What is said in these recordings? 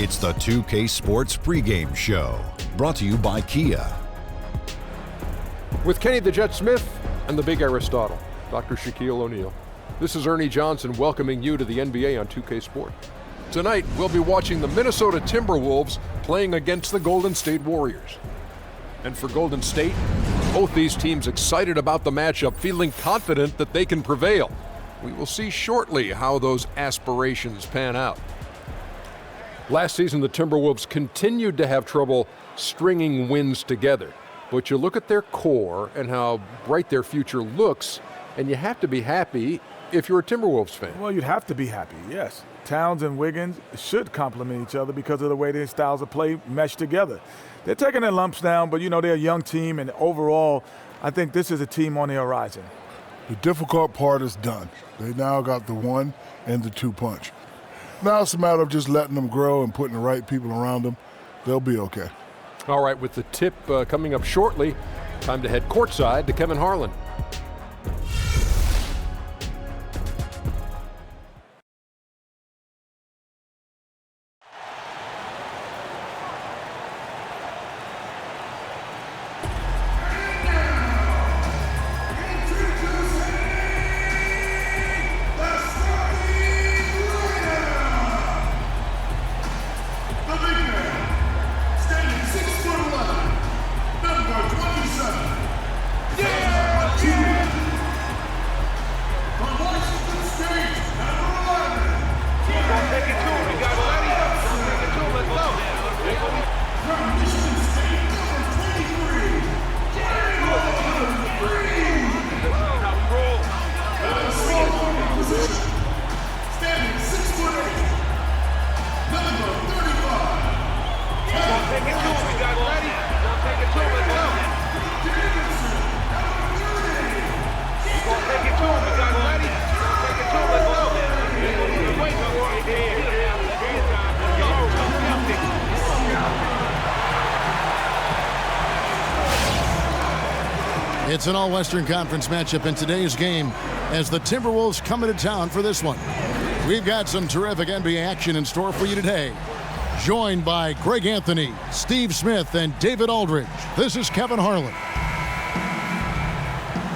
It's the 2K Sports pregame show, brought to you by Kia. With Kenny the Jet Smith and the Big Aristotle, Dr. Shaquille O'Neal. This is Ernie Johnson welcoming you to the NBA on 2K Sport. Tonight, we'll be watching the Minnesota Timberwolves playing against the Golden State Warriors. And for Golden State, both these teams excited about the matchup, feeling confident that they can prevail. We will see shortly how those aspirations pan out. Last season, the Timberwolves continued to have trouble stringing wins together. But you look at their core and how bright their future looks, and you have to be happy if you're a Timberwolves fan. Well, you'd have to be happy, yes. Towns and Wiggins should complement each other because of the way their styles of play mesh together. They're taking their lumps down, but, they're a young team, and overall, I think this is a team on the horizon. The difficult part is done. They now got the 1 and the 2 punch. Now it's a matter of just letting them grow and putting the right people around them. They'll be okay. All right, with the tip coming up shortly, time to head courtside to Kevin Harlan. It's an all-Western Conference matchup in today's game as the Timberwolves come into town for this one. We've got some terrific NBA action in store for you today. Joined by Greg Anthony, Steve Smith, and David Aldridge, this is Kevin Harlan.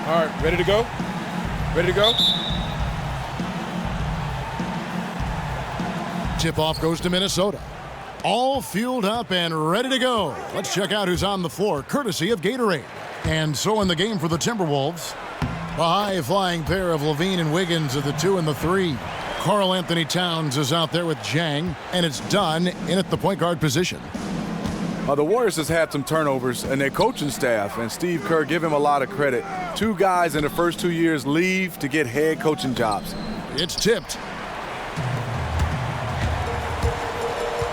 All right, ready to go? Ready to go? Tip-off goes to Minnesota. All fueled up and ready to go. Let's check out who's on the floor, courtesy of Gatorade. And so in the game for the Timberwolves, the high-flying pair of Levine and Wiggins are the 2 and the 3. Karl Anthony Towns is out there with Jang, and it's Dunn in at the point guard position. The Warriors has had some turnovers in their coaching staff, and Steve Kerr, give him a lot of credit. 2 guys in the first 2 years leave to get head coaching jobs. It's tipped.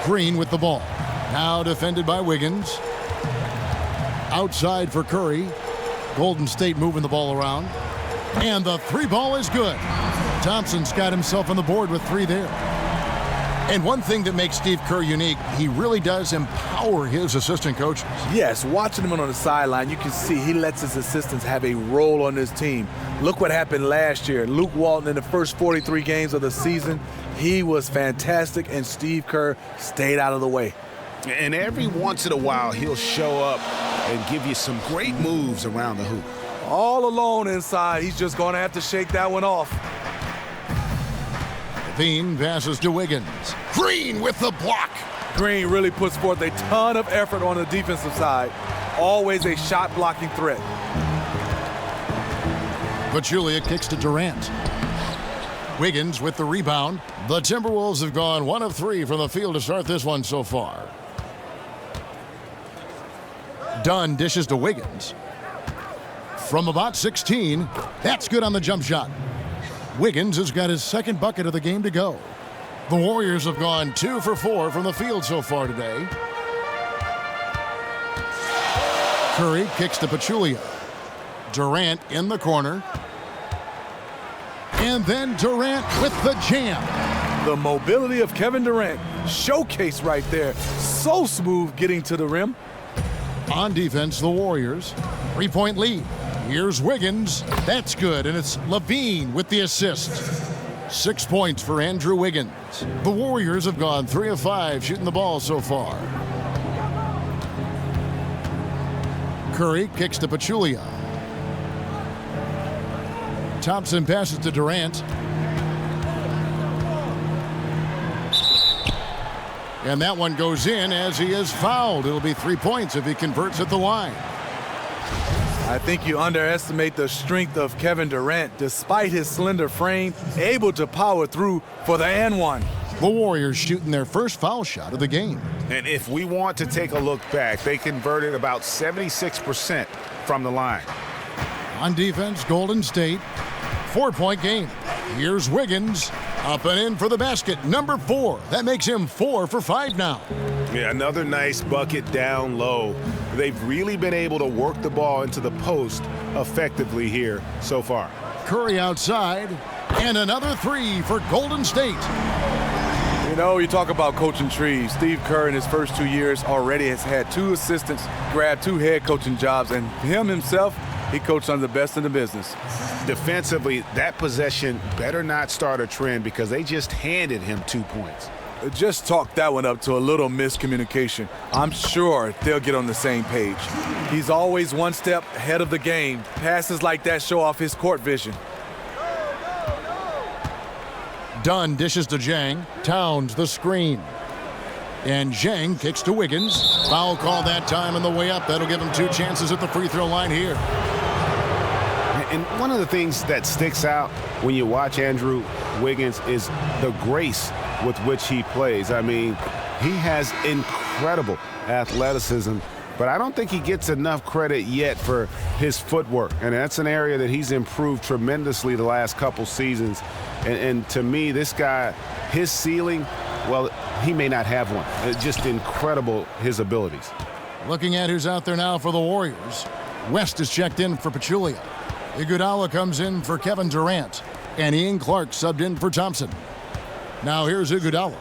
Green with the ball. Now defended by Wiggins. Outside for Curry. Golden State moving the ball around. And the 3 ball is good. Thompson's got himself on the board with 3 there. And one thing that makes Steve Kerr unique, he really does empower his assistant coaches. Yes, watching him on the sideline, you can see he lets his assistants have a role on this team. Look what happened last year. Luke Walton in the first 43 games of the season, he was fantastic, and Steve Kerr stayed out of the way. And every once in a while, he'll show up and give you some great moves around the hoop. All alone inside, he's just going to have to shake that one off. Levine passes to Wiggins. Green with the block. Green really puts forth a ton of effort on the defensive side. Always a shot-blocking threat. Pachulia kicks to Durant. Wiggins with the rebound. The Timberwolves have gone 1 of 3 from the field to start this one so far. Dunn dishes to Wiggins. From about 16, that's good on the jump shot. Wiggins has got his 2nd bucket of the game to go. The Warriors have gone 2 for 4 from the field so far today. Curry kicks to Pachulia. Durant in the corner. And then Durant with the jam. The mobility of Kevin Durant, showcase right there. So smooth getting to the rim. On defense, the Warriors. 3-point lead. Here's Wiggins. That's good, and it's Levine with the assist. 6 points for Andrew Wiggins. The Warriors have gone 3 of 5 shooting the ball so far. Curry kicks to Pachulia. Thompson passes to Durant. And that one goes in as he is fouled. It'll be 3 points if he converts at the line. I think you underestimate the strength of Kevin Durant. Despite his slender frame, able to power through for the and one. The Warriors shooting their first foul shot of the game. And if we want to take a look back, they converted about 76% from the line. On defense, Golden State, 4-point game. Here's Wiggins, up and in for the basket, number 4. That makes him 4 for 5 now. Yeah, another nice bucket down low. They've really been able to work the ball into the post effectively here so far. Curry outside, and another 3 for Golden State. You know, you talk about coaching trees. Steve Kerr in his first 2 years already has had 2 assistants, grabbed 2 head coaching jobs, and him himself, he coached under the best in the business. Defensively, that possession better not start a trend because they just handed him 2 points. Just talk that one up to a little miscommunication. I'm sure they'll get on the same page. He's always one step ahead of the game. Passes like that show off his court vision. Dunn dishes to Zhang. Towns the screen. And Zhang kicks to Wiggins. Foul call that time on the way up. That'll give him 2 chances at the free throw line here. And one of the things that sticks out when you watch Andrew Wiggins is the grace with which he plays. I mean, he has incredible athleticism, but I don't think he gets enough credit yet for his footwork. And that's an area that he's improved tremendously the last couple seasons. And to me, this guy, his ceiling, well, he may not have one. It's just incredible, his abilities. Looking at who's out there now for the Warriors. West is checked in for Pachulia. Iguodala comes in for Kevin Durant. And Ian Clark subbed in for Thompson. Now here's Iguodala.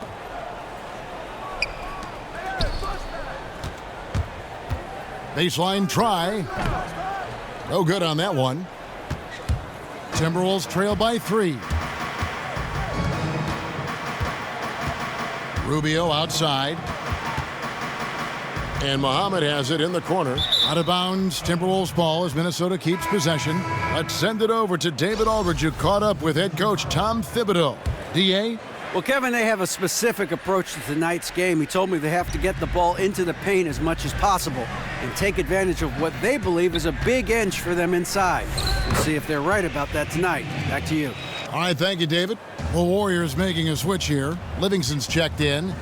Baseline try. No good on that one. Timberwolves trail by 3. Rubio outside. And Muhammad has it in the corner. Out of bounds, Timberwolves ball as Minnesota keeps possession. Let's send it over to David Aldridge, who caught up with head coach Tom Thibodeau. D.A.? Well, Kevin, they have a specific approach to tonight's game. He told me they have to get the ball into the paint as much as possible and take advantage of what they believe is a big inch for them inside. We'll see if they're right about that tonight. Back to you. All right, thank you, David. The Warriors making a switch here. Livingston's checked in.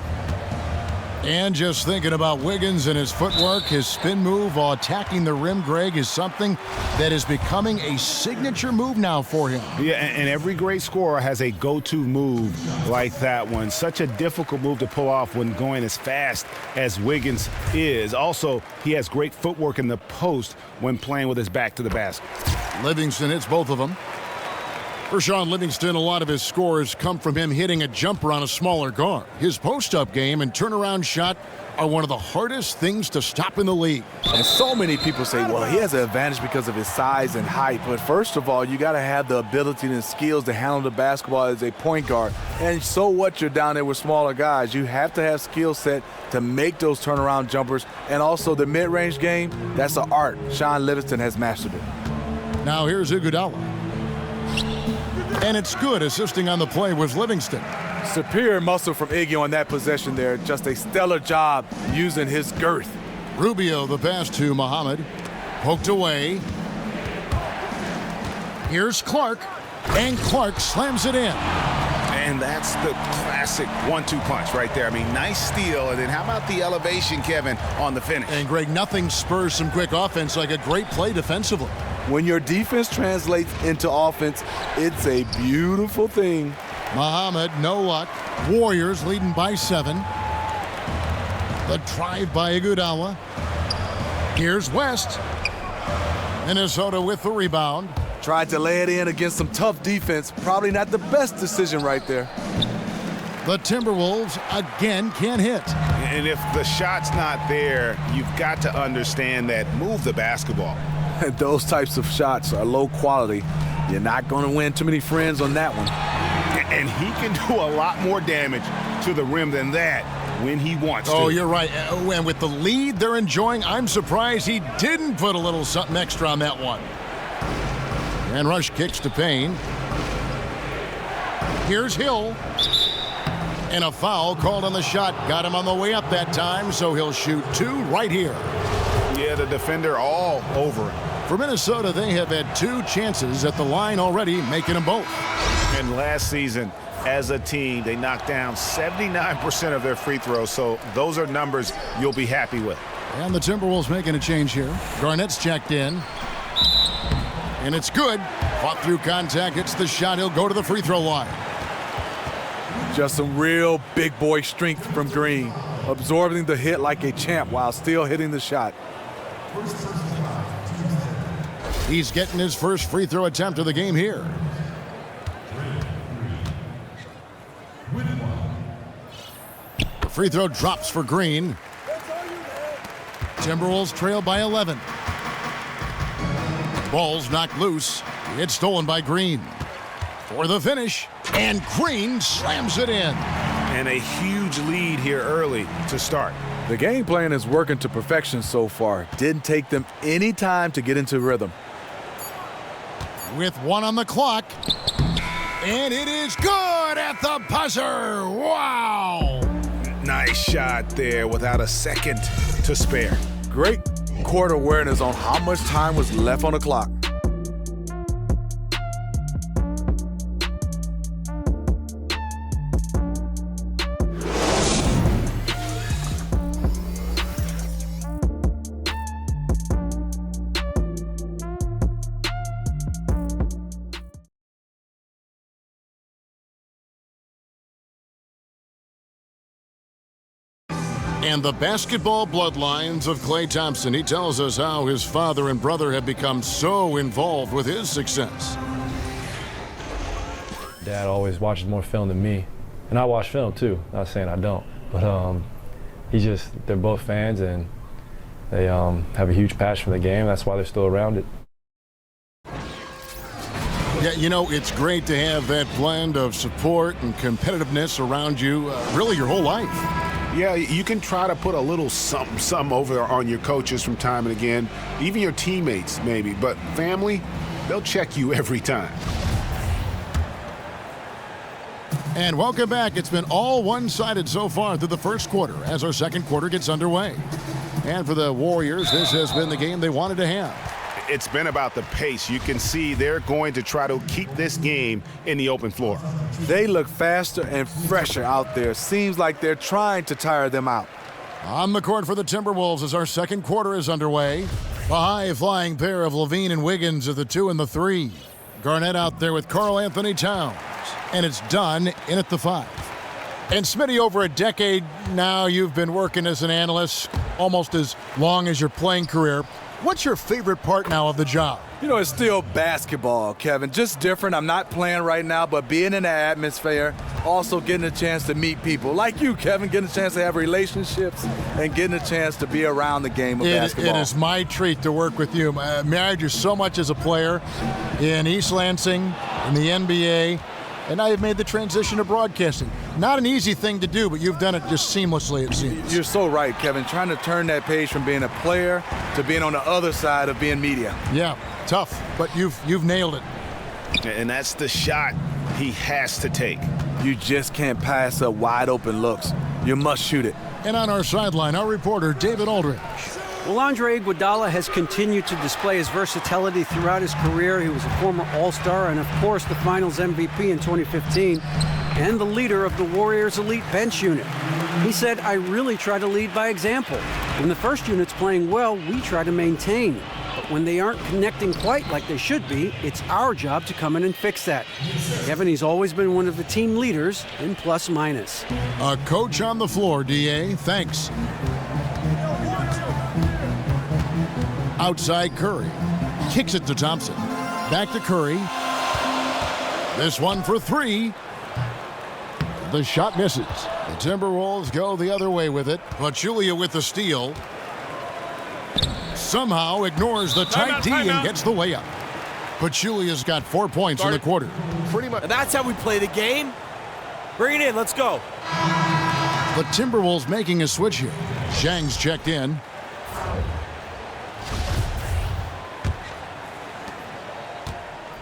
And just thinking about Wiggins and his footwork, his spin move while attacking the rim, Greg, is something that is becoming a signature move now for him. Yeah, and every great scorer has a go-to move like that one. Such a difficult move to pull off when going as fast as Wiggins is. Also, he has great footwork in the post when playing with his back to the basket. Livingston hits both of them. For Sean Livingston, a lot of his scores come from him hitting a jumper on a smaller guard. His post-up game and turnaround shot are one of the hardest things to stop in the league. And so many people say, well, he has an advantage because of his size and height. But first of all, you got to have the ability and skills to handle the basketball as a point guard. And so what, you're down there with smaller guys. You have to have skill set to make those turnaround jumpers. And also the mid-range game, that's an art. Sean Livingston has mastered it. Now here's Iguodala. And it's good. Assisting on the play was Livingston. Superior muscle from Iggy on that possession there. Just a stellar job using his girth. Rubio the pass to Muhammad. Poked away. Here's Clark. And Clark slams it in. And that's the classic 1-2 punch right there. I mean, nice steal. And then how about the elevation, Kevin, on the finish? And Greg, nothing spurs some quick offense like a great play defensively. When your defense translates into offense, it's a beautiful thing. Muhammad, no luck. Warriors leading by 7. The drive by Iguodala. Here's West. Minnesota with the rebound. Tried to lay it in against some tough defense. Probably not the best decision right there. The Timberwolves again can't hit. And if the shot's not there, you've got to understand that move the basketball. Those types of shots are low quality. You're not going to win too many friends on that one. and he can do a lot more damage to the rim than that when he wants to. Oh, you're right. And with the lead they're enjoying, I'm surprised he didn't put a little something extra on that one. And Rush kicks to Payne. Here's Hill. And a foul called on the shot. Got him on the way up that time, so he'll shoot 2 right here. Yeah, the defender all over him. For Minnesota, they have had 2 chances at the line already, making them both. And last season, as a team, they knocked down 79% of their free throws, so those are numbers you'll be happy with. And the Timberwolves making a change here. Garnett's checked in. And it's good. Fought through contact, hits the shot. He'll go to the free throw line. Just some real big boy strength from Green, absorbing the hit like a champ while still hitting the shot. He's getting his first free throw attempt of the game here. The free throw drops for Green. Timberwolves trail by 11. Ball's knocked loose. It's stolen by Green. For the finish, and Green slams it in. And a huge lead here early to start. The game plan is working to perfection so far. Didn't take them any time to get into rhythm. With 1 on the clock. And it is good at the buzzer. Wow. Nice shot there without a second to spare. Great court awareness on how much time was left on the clock. And the basketball bloodlines of Klay Thompson. He tells us how his father and brother have become so involved with his success. Dad always watches more film than me. And I watch film too, not saying I don't. But they're both fans and they have a huge passion for the game. That's why they're still around it. Yeah, you know, it's great to have that blend of support and competitiveness around you really your whole life. Yeah, you can try to put a little something over on your coaches from time and again, even your teammates maybe, but family, they'll check you every time. And welcome back. It's been all one-sided so far through the first quarter as our second quarter gets underway. And for the Warriors, this has been the game they wanted to have. It's been about the pace. You can see they're going to try to keep this game in the open floor. They look faster and fresher out there. Seems like they're trying to tire them out. On the court for the Timberwolves as our second quarter is underway. A high-flying pair of Levine and Wiggins are the 2 and the 3. Garnett out there with Karl Anthony Towns. And it's done in at the 5. And Smitty, over a decade now, you've been working as an analyst almost as long as your playing career. What's your favorite part now of the job? You know, it's still basketball, Kevin. Just different. I'm not playing right now, but being in the atmosphere, also getting a chance to meet people like you, Kevin, getting a chance to have relationships and getting a chance to be around the game of basketball. It is my treat to work with you. I admired you so much as a player in East Lansing, in the NBA, and now you've made the transition to broadcasting. Not an easy thing to do, but you've done it just seamlessly, it seems. You're so right, Kevin. Trying to turn that page from being a player to being on the other side of being media. Yeah, tough, but you've nailed it. And that's the shot he has to take. You just can't pass up wide open looks. You must shoot it. And on our sideline, our reporter, David Aldridge. Well, Andre Iguodala has continued to display his versatility throughout his career. He was a former All-Star and, of course, the Finals MVP in 2015 and the leader of the Warriors' elite bench unit. He said, "I really try to lead by example. When the first unit's playing well, we try to maintain. But when they aren't connecting quite like they should be, it's our job to come in and fix that." Kevin, he's always been one of the team leaders in plus-minus. A coach on the floor, D.A. Thanks. Outside Curry. Kicks it to Thompson. Back to Curry. This one for 3. The shot misses. The Timberwolves go the other way with it. Pachulia with the steal. Somehow ignores the tight D and gets the layup. Pachulia's got 4 points in the quarter. Pretty much. That's how we play the game. Bring it in. Let's go. The Timberwolves making a switch here. Zhang's checked in.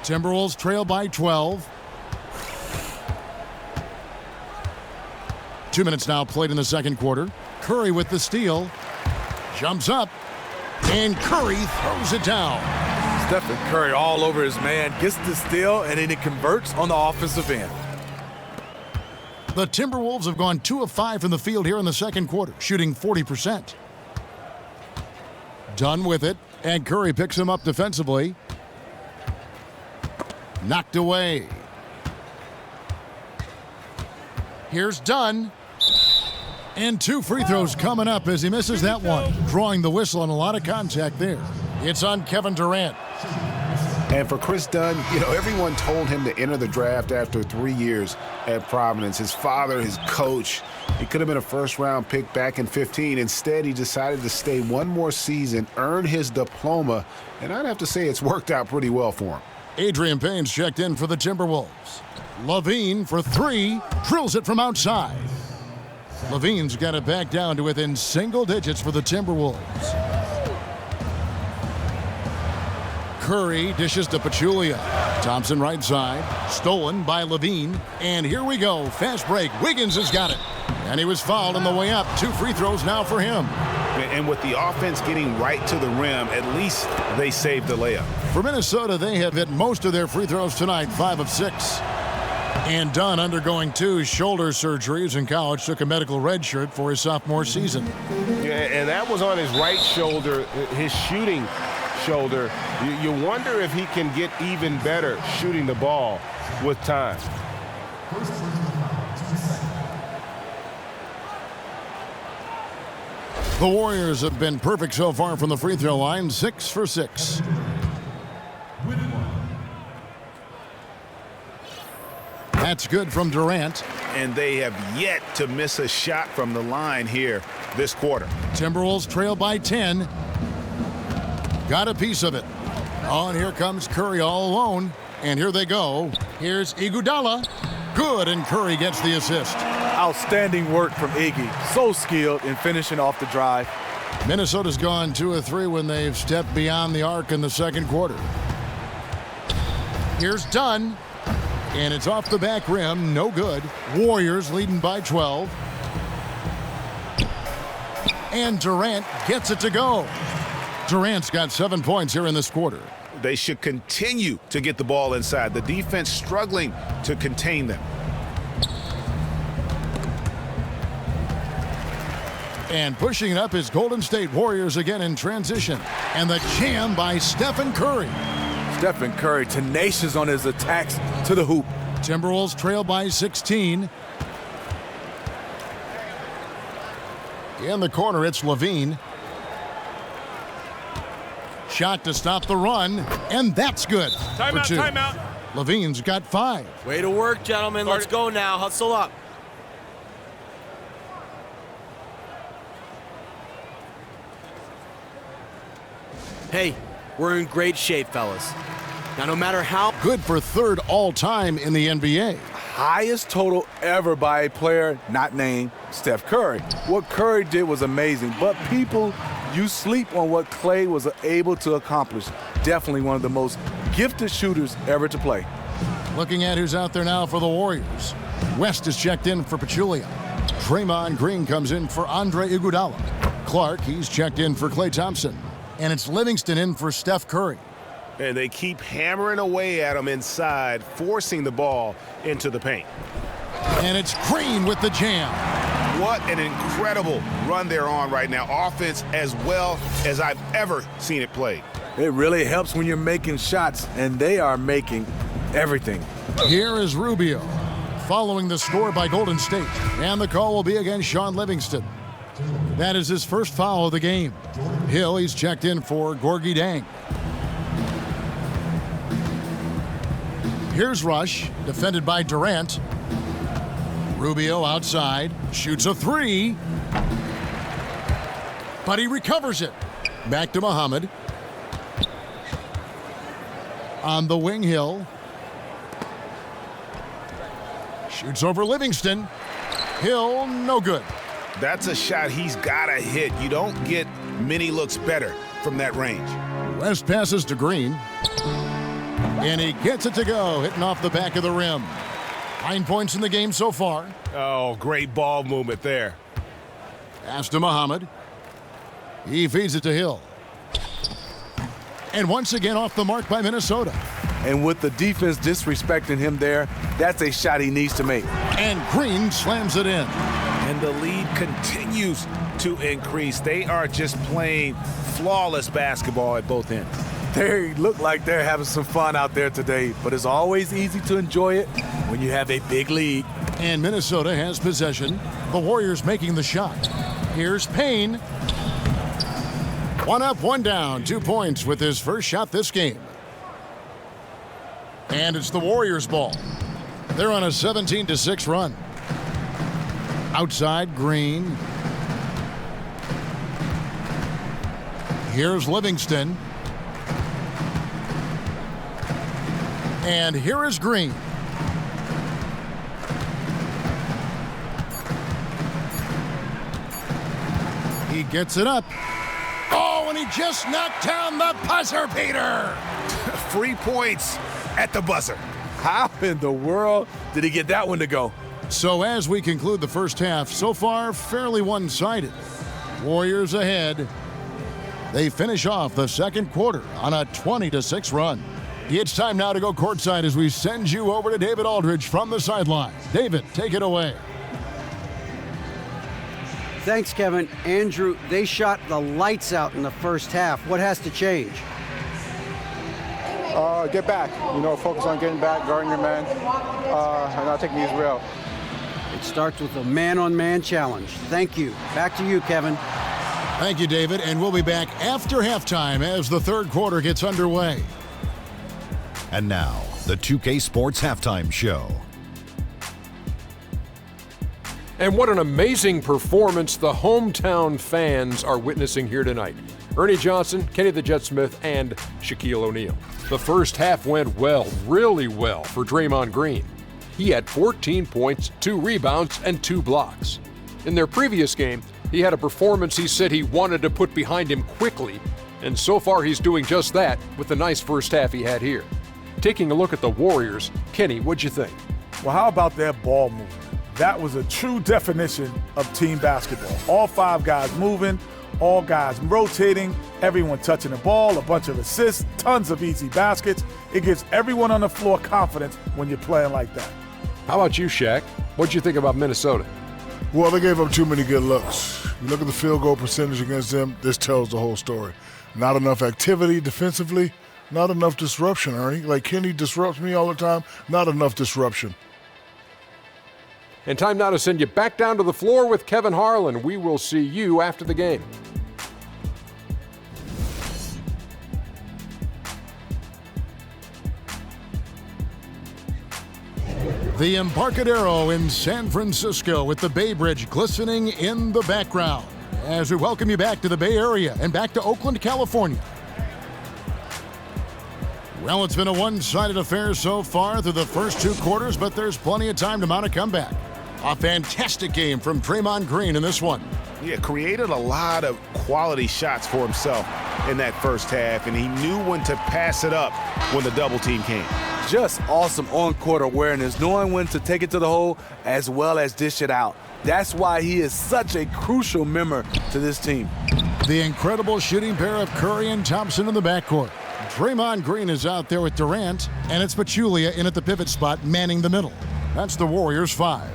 Timberwolves trail by 12. 2 minutes now played in the second quarter. Curry with the steal. Jumps up. And Curry throws it down. Stephen Curry all over his man. Gets the steal, and then he converts on the offensive end. The Timberwolves have gone 2 of 5 from the field here in the second quarter, shooting 40%. Dunn with it, and Curry picks him up defensively. Knocked away. Here's Dunn. And 2 free throws coming up as he misses that one. Drawing the whistle on a lot of contact there. It's on Kevin Durant. And for Chris Dunn, you know, everyone told him to enter the draft after 3 years at Providence. His father, his coach, he could have been a first-round pick back in 15. Instead, he decided to stay one more season, earn his diploma, and I'd have to say it's worked out pretty well for him. Adrian Payne's checked in for the Timberwolves. Levine for 3, drills it from outside. Levine's got it back down to within single digits for the Timberwolves. Curry dishes to Pachulia. Thompson right side. Stolen by Levine. And here we go. Fast break. Wiggins has got it. And he was fouled on the way up. 2 free throws now for him. And with the offense getting right to the rim, at least they saved the layup. For Minnesota, they have hit most of their free throws tonight, 5 of 6. And Dunn, undergoing 2 shoulder surgeries in college, took a medical red shirt for his sophomore season. Yeah, and that was on his right shoulder, his shooting shoulder. You wonder if he can get even better shooting the ball with time. The Warriors have been perfect so far from the free throw line, 6 for 6. That's good from Durant. And they have yet to miss a shot from the line here this quarter. Timberwolves trail by 10. Got a piece of it. Oh, and here comes Curry all alone. And here they go. Here's Iguodala. Good, and Curry gets the assist. Outstanding work from Iggy. So skilled in finishing off the drive. Minnesota's gone 2 of 3 when they've stepped beyond the arc in the second quarter. Here's Dunn. And it's off the back rim. No good. Warriors leading by 12. And Durant gets it to go. Durant's got 7 points here in this quarter. They should continue to get the ball inside. The defense struggling to contain them. And pushing it up is Golden State Warriors again in transition. And the jam by Stephen Curry. Stephen Curry tenacious on his attacks to the hoop. Timberwolves trail by 16. In the corner, it's Levine. Shot to stop the run, and that's good. Timeout, timeout. Levine's got 5. Way to work, gentlemen. Let's go now. Hustle up. Hey, we're in great shape, fellas. Now, no matter how good for 3rd all-time in the NBA. Highest total ever by a player not named Steph Curry. What Curry did was amazing, but people, you sleep on what Clay was able to accomplish. Definitely one of the most gifted shooters ever to play. Looking at who's out there now for the Warriors. West is checked in for Pachulia. Draymond Green comes in for Andre Iguodala. Clark, he's checked in for Klay Thompson. And it's Livingston in for Steph Curry. And they keep hammering away at him inside, forcing the ball into the paint. And it's Green with the jam. What an incredible run they're on right now. Offense as well as I've ever seen it played. It really helps when you're making shots, and they are making everything. Here is Rubio, following the score by Golden State. And the call will be against Sean Livingston. That is his first foul of the game. Hill, he's checked in for Gorgui Dang. Here's Rush, defended by Durant. Rubio outside, shoots a 3. But he recovers it. Back to Muhammad. On the wing, Hill. Shoots over Livingston. Hill, no good. That's a shot he's got to hit. You don't get many looks better from that range. West passes to Green. And he gets it to go, hitting off the back of the rim. 9 points in the game so far. Oh, great ball movement there. Pass to Muhammad. He feeds it to Hill. And once again off the mark by Minnesota. And with the defense disrespecting him there, that's a shot he needs to make. And Green slams it in. And the lead continues to increase. They are just playing flawless basketball at both ends. They look like they're having some fun out there today, but it's always easy to enjoy it when you have a big lead. And Minnesota has possession. The Warriors making the shot. Here's Payne. 1 up, 1 down. 2 points with his first shot this game. And it's the Warriors' ball. They're on a 17-6 run. Outside, Green. Here's Livingston. And here is Green. He gets it up. Oh, and he just knocked down the buzzer beater. 3 points at the buzzer. How in the world did he get that one to go? So as we conclude the first half, so far fairly one-sided. Warriors ahead. They finish off the second quarter on a 20-6 run. It's time now to go courtside as we send you over to David Aldridge from the sideline. David, take it away. Thanks, Kevin. Andrew, they shot the lights out in the first half. What has to change? Get back. Focus on getting back, guarding your man, and not taking these real. It starts with a man-on-man challenge. Thank you. Back to you, Kevin. Thank you, David. And we'll be back after halftime as the third quarter gets underway. And now, the 2K Sports Halftime Show. And what an amazing performance the hometown fans are witnessing here tonight. Ernie Johnson, Kenny the Jet Smith, and Shaquille O'Neal. The first half went well, really well, for Draymond Green. He had 14 points, 2 rebounds, and 2 blocks. In their previous game, he had a performance he said he wanted to put behind him quickly, and so far he's doing just that with the nice first half he had here. Taking a look at the Warriors, Kenny, what'd you think? Well, how about their ball movement? That was a true definition of team basketball. All 5 guys moving, all guys rotating, everyone touching the ball, a bunch of assists, tons of easy baskets. It gives everyone on the floor confidence when you're playing like that. How about you, Shaq? What'd you think about Minnesota? Well, they gave up too many good looks. You look at the field goal percentage against them, this tells the whole story. Not enough activity defensively, not enough disruption, Ernie. Like Kenny disrupts me all the time, not enough disruption. And time now to send you back down to the floor with Kevin Harlan. We will see you after the game. The Embarcadero in San Francisco with the Bay Bridge glistening in the background as we welcome you back to the Bay Area and back to Oakland, California. Well, it's been a one-sided affair so far through the first 2 quarters, but there's plenty of time to mount a comeback. A fantastic game from Draymond Green in this one. Yeah, created a lot of quality shots for himself in that first half, and he knew when to pass it up when the double team came. Just awesome on-court awareness, knowing when to take it to the hole as well as dish it out. That's why he is such a crucial member to this team. The incredible shooting pair of Curry and Thompson in the backcourt. Draymond Green is out there with Durant, and it's Pachulia in at the pivot spot manning the middle. That's the Warriors 5.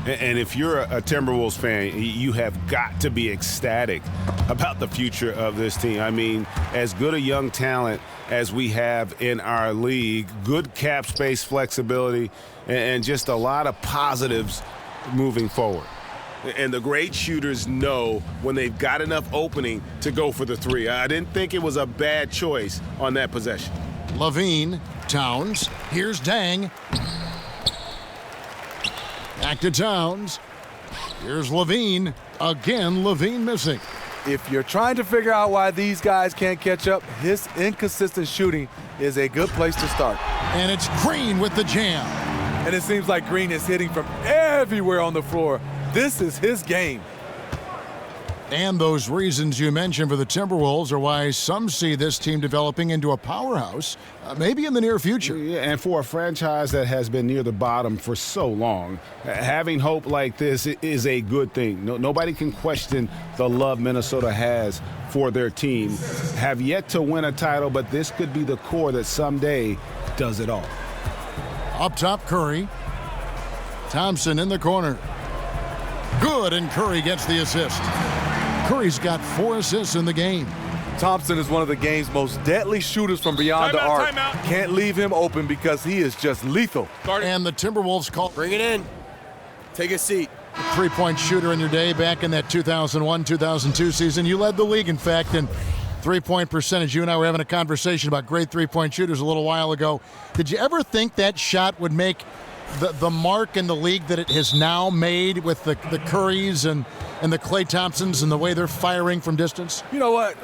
And if you're a Timberwolves fan, you have got to be ecstatic about the future of this team. I mean, as good a young talent as we have in our league, good cap space flexibility, and just a lot of positives moving forward. And the great shooters know when they've got enough opening to go for the 3. I didn't think it was a bad choice on that possession. Levine, Towns, here's Dang. Back to Towns. Here's Levine. Again, Levine missing. If you're trying to figure out why these guys can't catch up, his inconsistent shooting is a good place to start. And it's Green with the jam. and it seems like Green is hitting from everywhere on the floor. This is his game. And those reasons you mentioned for the Timberwolves are why some see this team developing into a powerhouse, maybe in the near future. Yeah, and for a franchise that has been near the bottom for so long, having hope like this is a good thing. Nobody can question the love Minnesota has for their team. Have yet to win a title, but this could be the core that someday does it all. Up top, Curry. Thompson in the corner. Good, and Curry gets the assist. Curry's got 4 assists in the game. Thompson is one of the game's most deadly shooters from beyond the arc. Can't leave him open because he is just lethal. And the Timberwolves call. Bring it in. Take a seat. Three-point shooter in your day back in that 2001-2002 season. You led the league, in fact, in three-point percentage. You and I were having a conversation about great three-point shooters a little while ago. Did you ever think that shot would make the mark in the league that it has now made with the Currys and the Klay Thompsons and the way they're firing from distance? You know what,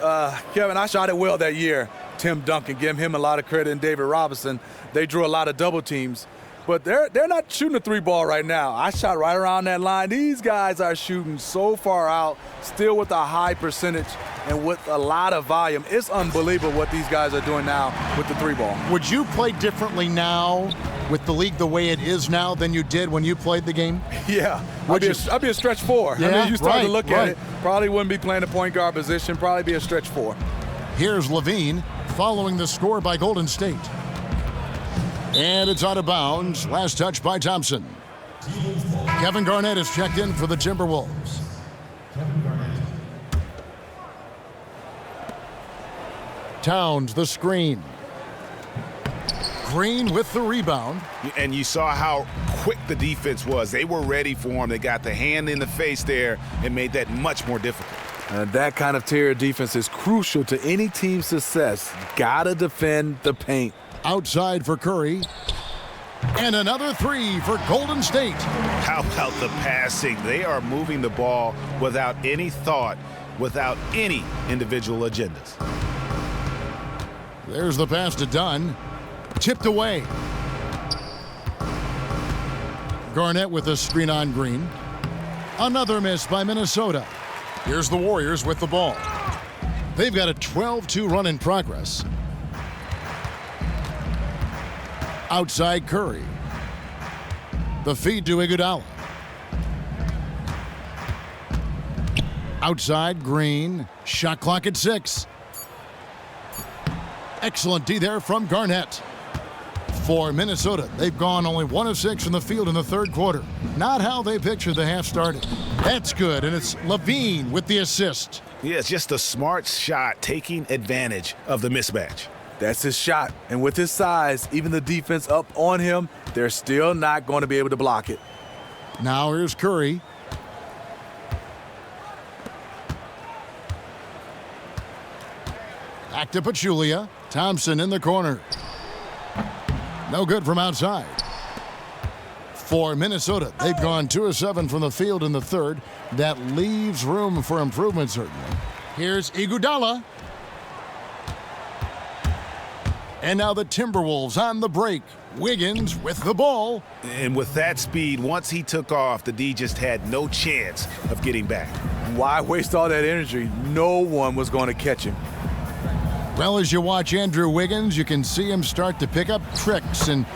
Kevin, I shot it well that year. Tim Duncan, give him a lot of credit, and David Robinson. They drew a lot of double teams. But they're not shooting a 3-ball right now. I shot right around that line. These guys are shooting so far out, still with a high percentage and with a lot of volume. It's unbelievable what these guys are doing now with the 3-ball. Would you play differently now with the league the way it is now than you did when you played the game? Yeah, I'd be a stretch 4. Yeah, I mean, you start to look right. at it, probably wouldn't be playing the point guard position, probably be a stretch 4. Here's Levine following the score by Golden State. And it's out of bounds. Last touch by Thompson. Kevin Garnett is checked in for the Timberwolves. Towns the screen. Green with the rebound. And you saw how quick the defense was. They were ready for him. They got the hand in the face there and made that much more difficult. That kind of tier defense is crucial to any team's success. Gotta defend the paint. Outside for Curry. And another 3 for Golden State. How about the passing? They are moving the ball without any thought, without any individual agendas. There's the pass to Dunn. Tipped away. Garnett with a screen on Green. Another miss by Minnesota. Here's the Warriors with the ball. They've got a 12-2 run in progress. Outside Curry. The feed to Iguodala. Outside Green. Shot clock at 6. Excellent D there from Garnett. For Minnesota, they've gone only 1 of 6 from the field in the third quarter. Not how they pictured the half started. That's good, and it's Levine with the assist. Yeah, it's just a smart shot, taking advantage of the mismatch. That's his shot, and with his size, even the defense up on him, they're still not going to be able to block it. Now here's Curry. Back to Pachulia. Thompson in the corner. No good from outside. For Minnesota, they've gone 2 of 7 from the field in the third. That leaves room for improvement, certainly. Here's Iguodala. And now the Timberwolves on the break. Wiggins with the ball. And with that speed, once he took off, the D just had no chance of getting back. Why waste all that energy? No one was going to catch him. Well, as you watch Andrew Wiggins, you can see him start to pick up tricks and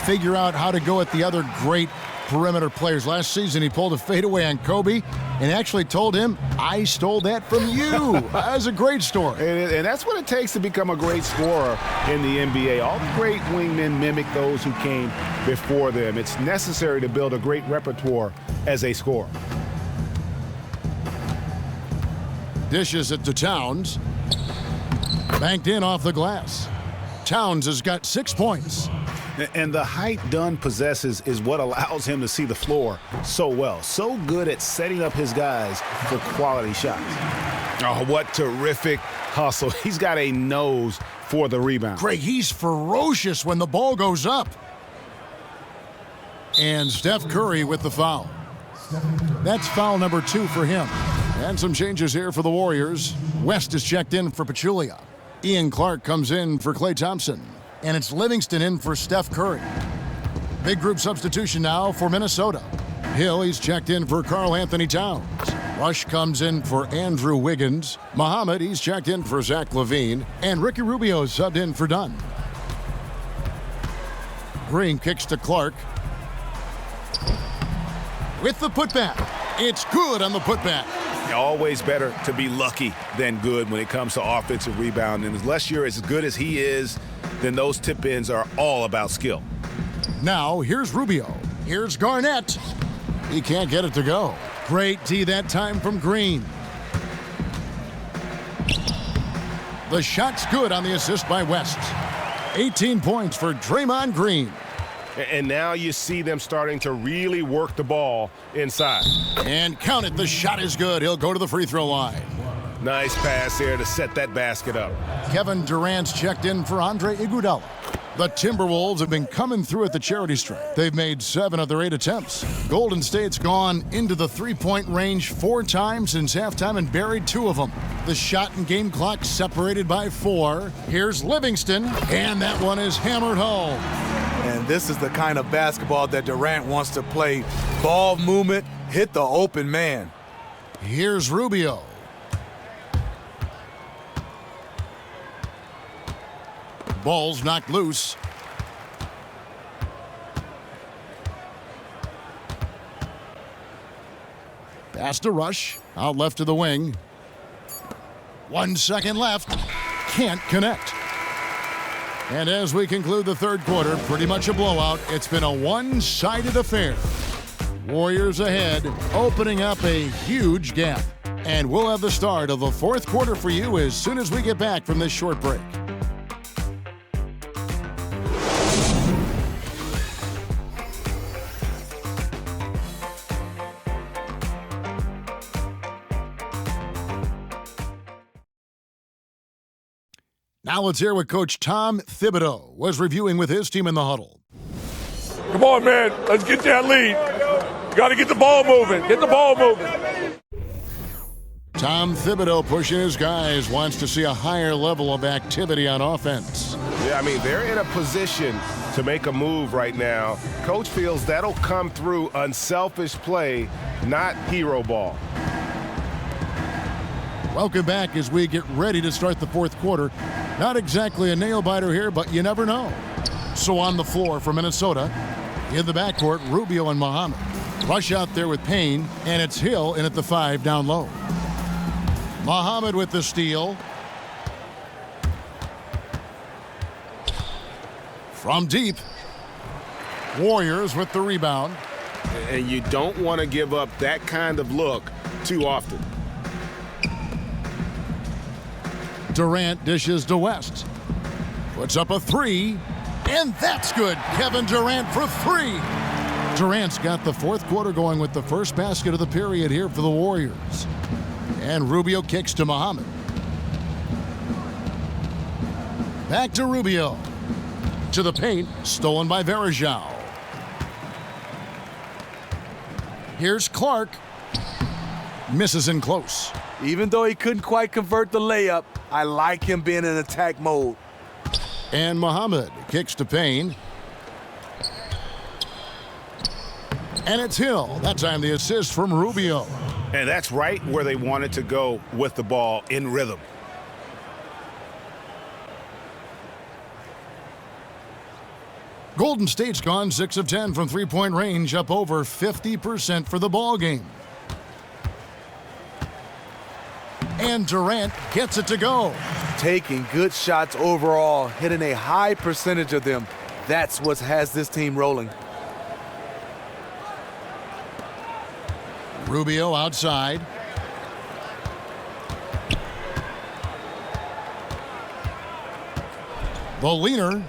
figure out how to go at the other great perimeter players. Last season, he pulled a fadeaway on Kobe and actually told him, I stole that from you. That's a great story. And that's what it takes to become a great scorer in the NBA. All the great wingmen mimic those who came before them. It's necessary to build a great repertoire as a scorer. Dishes it to Towns. Banked in off the glass. Towns has got 6 points. And the height Dunn possesses is what allows him to see the floor so well. So good at setting up his guys for quality shots. Oh, what terrific hustle. He's got a nose for the rebound. Craig, he's ferocious when the ball goes up. And Steph Curry with the foul. That's foul number 2 for him. And some changes here for the Warriors. West is checked in for Pachulia. Ian Clark comes in for Klay Thompson. And it's Livingston in for Steph Curry. Big group substitution now for Minnesota. Hill, he's checked in for Karl Anthony Towns. Rush comes in for Andrew Wiggins. Muhammad, he's checked in for Zach LaVine. And Ricky Rubio subbed in for Dunn. Green kicks to Clark. With the putback. It's good on the putback. Always better to be lucky than good when it comes to offensive rebounding. Unless you're as good as he is, then those tip-ins are all about skill. Now, here's Rubio. Here's Garnett. He can't get it to go. Great D that time from Green. The shot's good on the assist by West. 18 points for Draymond Green. And now you see them starting to really work the ball inside. And count it, the shot is good. He'll go to the free throw line. Nice pass here to set that basket up. Kevin Durant's checked in for Andre Iguodala. The Timberwolves have been coming through at the charity stripe. They've made 7 of their 8 attempts. Golden State's gone into the three-point range 4 times since halftime and buried 2 of them. The shot and game clock separated by 4. Here's Livingston, and that one is hammered home. And this is the kind of basketball that Durant wants to play. Ball movement, hit the open man. Here's Rubio. Ball's knocked loose. Pass to Rush. Out left to the wing. 1 second left. Can't connect. And as we conclude the third quarter, pretty much a blowout. It's been a one-sided affair. Warriors ahead, opening up a huge gap. And we'll have the start of the fourth quarter for you as soon as we get back from this short break. Now let's hear what Coach Tom Thibodeau was reviewing with his team in the huddle. Come on, man. Let's get that lead. You got to get the ball moving. Get the ball moving. Tom Thibodeau pushing his guys, wants to see a higher level of activity on offense. Yeah, I mean, they're in a position to make a move right now. Coach feels that'll come through unselfish play, not hero ball. Welcome back as we get ready to start the fourth quarter. Not exactly a nail-biter here, but you never know. So on the floor for Minnesota, in the backcourt, Rubio and Muhammad. Rush out there with Payne, and it's Hill in at the 5 down low. Muhammad with the steal. From deep. Warriors with the rebound. And you don't want to give up that kind of look too often. Durant dishes to West. Puts up a 3, and that's good. Kevin Durant for 3. Durant's got the fourth quarter going with the first basket of the period here for the Warriors. And Rubio kicks to Muhammad. Back to Rubio. To the paint, stolen by Varejao. Here's Clark. Misses in close. Even though he couldn't quite convert the layup, I like him being in attack mode. And Muhammad kicks to Payne. And it's Hill. That time the assist from Rubio. And that's right where they wanted to go with the ball, in rhythm. Golden State's gone 6 of 10 from three-point range, up over 50% for the ball game. And Durant gets it to go. Taking good shots overall, hitting a high percentage of them. That's what has this team rolling. Rubio outside. The leaner,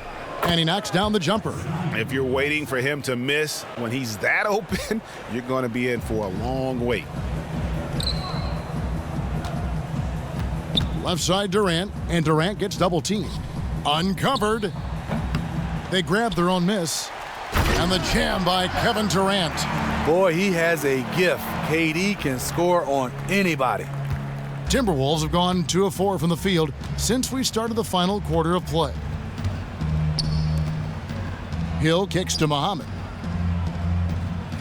and he knocks down the jumper. If you're waiting for him to miss when he's that open, you're going to be in for a long wait. Left side Durant, and Durant gets double teamed. Uncovered. They grab their own miss. And the jam by Kevin Durant. Boy, he has a gift. KD can score on anybody. Timberwolves have gone 2 of 4 from the field since we started the final quarter of play. Hill kicks to Muhammad.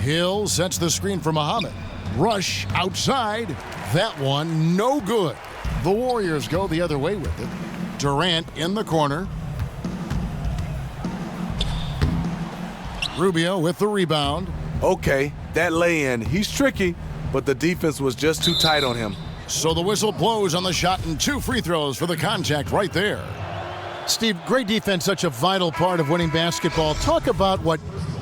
Hill sets the screen for Muhammad. Rush outside. That one no good. The Warriors go the other way with it. Durant in the corner. Rubio with the rebound. Okay, that lay-in, he's tricky, but the defense was just too tight on him. So the whistle blows on the shot and 2 free throws for the contact right there. Steve, great defense, such a vital part of winning basketball. Talk about what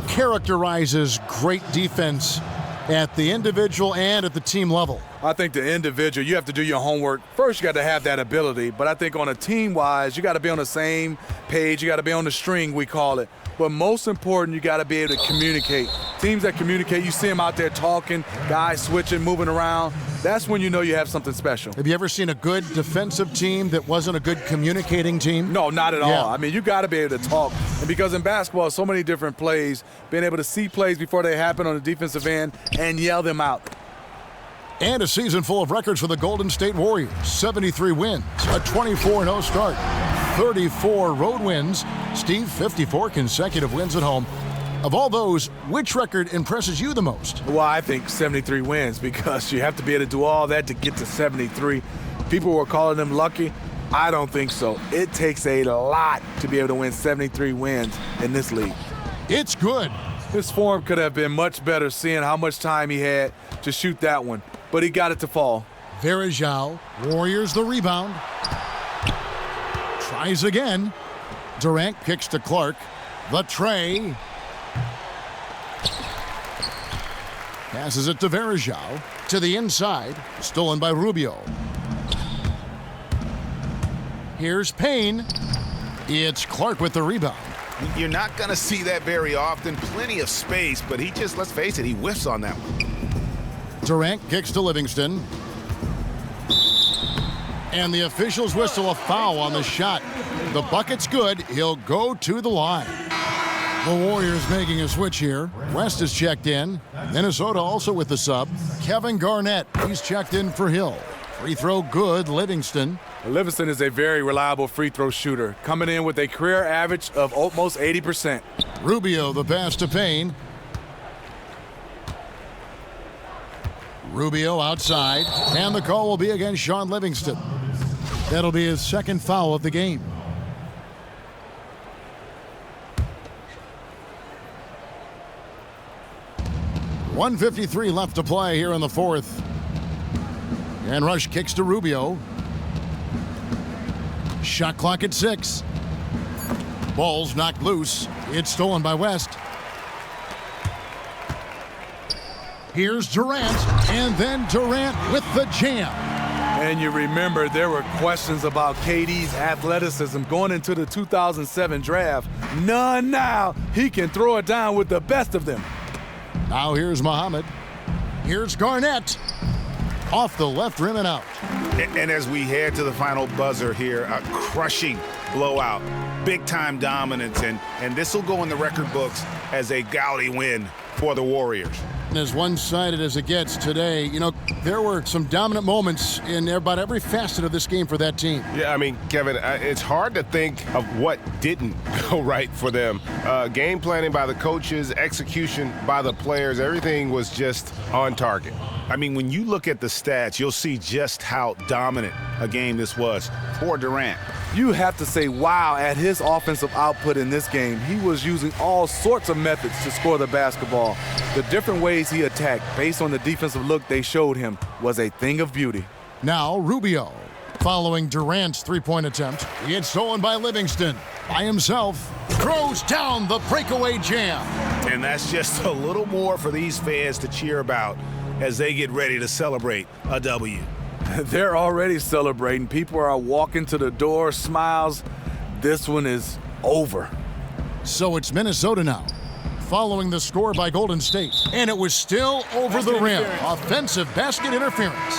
characterizes great defense at the individual and at the team level. I think the individual, you have to do your homework. First, you got to have that ability, but I think on a team-wise, you got to be on the same page. You got to be on the string, we call it. But most important, you got to be able to communicate. Teams that communicate, you see them out there talking, guys switching, moving around. That's when you know you have something special. Have you ever seen a good defensive team that wasn't a good communicating team? No, not at all. I mean, you got to be able to talk. And because in basketball, so many different plays, being able to see plays before they happen on the defensive end and yell them out. And a season full of records for the Golden State Warriors. 73 wins, a 24-0 start, 34 road wins. Steve, 54 consecutive wins at home. Of all those, which record impresses you the most? Well, I think 73 wins because you have to be able to do all that to get to 73. People were calling them lucky. I don't think so. It takes a lot to be able to win 73 wins in this league. It's good. His form could have been much better seeing how much time he had to shoot that one, but he got it to fall. Varejao, Warriors the rebound. Tries again. Durant kicks to Clark. The tray. Passes it to Varejao. To the inside. Stolen by Rubio. Here's Payne. It's Clark with the rebound. You're not going to see that very often. Plenty of space, but he just, let's face it, he whiffs on that one. Durant kicks to Livingston. And the officials whistle a foul on the shot. The bucket's good. He'll go to the line. The Warriors making a switch here. West is checked in. Minnesota also with the sub. Kevin Garnett, he's checked in for Hill. Free throw good, Livingston. Livingston is a very reliable free throw shooter, coming in with a career average of almost 80%. Rubio, the pass to Payne. Rubio outside, and the call will be against Sean Livingston. That'll be his second foul of the game. .153 left to play here in the fourth. And Rush kicks to Rubio. Shot clock at 6. Ball's knocked loose. It's stolen by West. Here's Durant, and then Durant with the jam. And you remember there were questions about KD's athleticism going into the 2007 draft. None now. He can throw it down with the best of them. Now here's Muhammad. Here's Garnett. Off the left rim and out. And as we head to the final buzzer here, a crushing blowout, big-time dominance, and this will go in the record books as a gaudy win for the Warriors. As one-sided as it gets today, you know, there were some dominant moments in about every facet of this game for that team. Yeah, I mean, Kevin, it's hard to think of what didn't go right for them. Game planning by the coaches, execution by the players, everything was just on target. I mean, when you look at the stats, you'll see just how dominant a game this was for Durant. You have to say, wow, at his offensive output in this game. He was using all sorts of methods to score the basketball. The different ways he attacked based on the defensive look they showed him was a thing of beauty. Now Rubio, following Durant's three-point attempt. It's stolen by Livingston. By himself, throws down the breakaway jam. And that's just a little more for these fans to cheer about as they get ready to celebrate a W. They're already celebrating. People are walking to the door, smiles. This one is over. So it's Minnesota now, following the score by Golden State. And it was still over the rim. Offensive basket interference.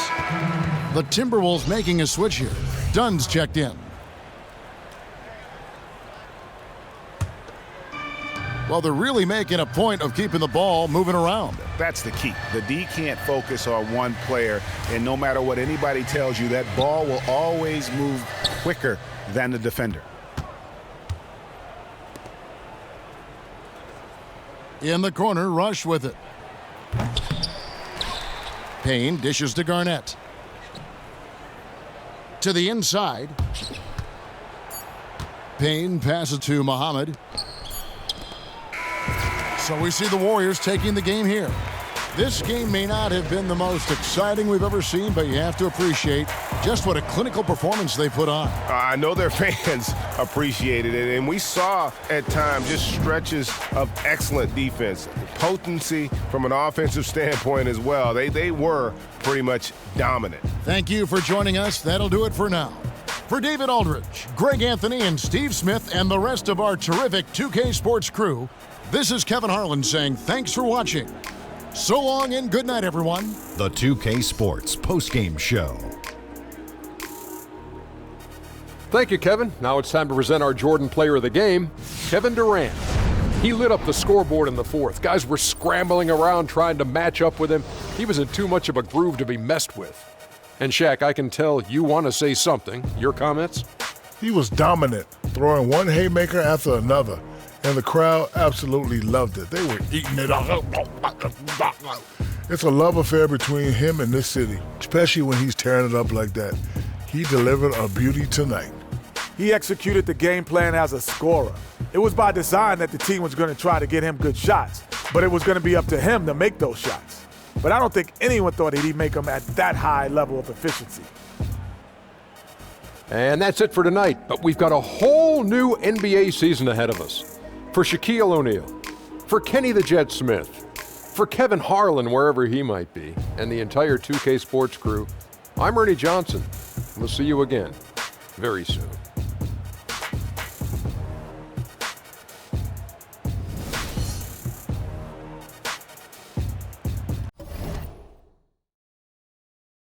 The Timberwolves making a switch here. Dunn's checked in. Well, they're really making a point of keeping the ball moving around. That's the key. The D can't focus on one player, and no matter what anybody tells you, that ball will always move quicker than the defender. In the corner, Rush with it. Payne dishes to Garnett. To the inside. Payne passes to Muhammad. So we see the Warriors taking the game here. This game may not have been the most exciting we've ever seen, but you have to appreciate just what a clinical performance they put on. I know their fans appreciated it, and we saw at times just stretches of excellent defense, potency from an offensive standpoint as well. They were pretty much dominant. Thank you for joining us. That'll do it for now. For David Aldridge, Greg Anthony, and Steve Smith, and the rest of our terrific 2K Sports crew, this is Kevin Harlan saying thanks for watching. So long and good night, everyone. The 2K Sports postgame show. Thank you, Kevin. Now it's time to present our Jordan Player of the Game, Kevin Durant. He lit up the scoreboard in the fourth. Guys were scrambling around trying to match up with him. He was in too much of a groove to be messed with. And Shaq, I can tell you want to say something. Your comments? He was dominant, throwing one haymaker after another. And the crowd absolutely loved it. They were eating it up. It's a love affair between him and this city, especially when he's tearing it up like that. He delivered a beauty tonight. He executed the game plan as a scorer. It was by design that the team was going to try to get him good shots, but it was going to be up to him to make those shots. But I don't think anyone thought that he'd make them at that high level of efficiency. And that's it for tonight, but we've got a whole new NBA season ahead of us. For Shaquille O'Neal, for Kenny the Jet Smith, for Kevin Harlan, wherever he might be, and the entire 2K Sports crew, I'm Ernie Johnson. We'll see you again very soon.